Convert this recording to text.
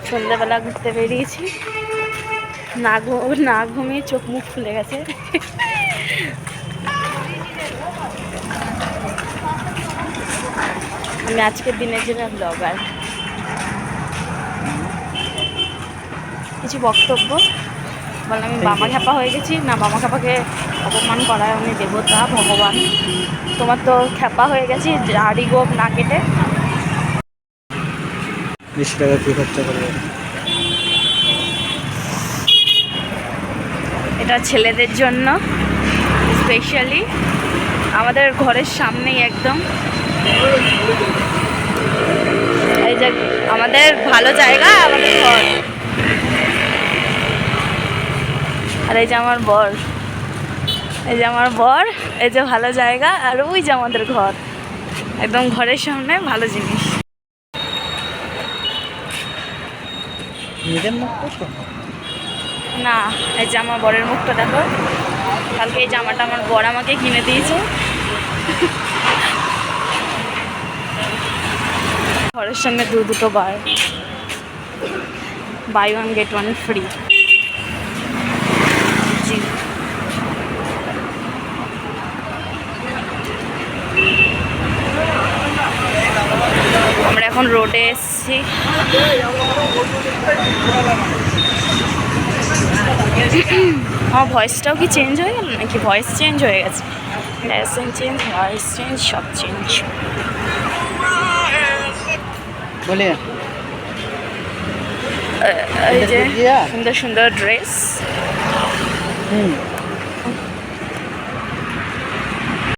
সন্ধ্যাবেলা ঘুরতে বেরিয়েছি, না ঘুমিয়ে চোখ মুখ ফুলে গেছে। আমি আজকের দিনের জন্য ব্লগার। কিছু বক্তব্য বললাম, আমি বামা খ্যাপা হয়ে গেছি না? বামা খ্যাপাকে অপমান করায় উনি দেবতা ভগবান। তোমার তো খ্যাপা হয়ে গেছি দাড়ি গোপ না কেটে। 20 টাকা কি খরচা করবে? এটা ছেলেদের জন্য স্পেশালি, আমাদের ঘরের সামনেই একদম। এই যে আমাদের ভালো জায়গা, আমাদের ঘর। আর এই যে আমার বর, এই যে আমার বর, এই যে ভালো জায়গা, আর ওই যে আমাদের ঘর, একদম ঘরের সামনে ভালো জিনিস। নিজের মুখ তো না, এই যে আমার বরের মুখটা দেখো। কালকে এই জামাটা আমার বর আমাকে কিনে দিয়েছে। ঘরের সামনে দুটো bar, buy one get one free. জি, আমরা এখন রোডে এসেছি। আমার ভয়েসটাও কি চেঞ্জ হয়ে গেল নাকি? ভয়েস চেঞ্জ হয়ে গেছে, লেসেন চেঞ্জ, ভয়েস চেঞ্জ, সব চেঞ্জ। বলে এই যে সুন্দর সুন্দর ড্রেস।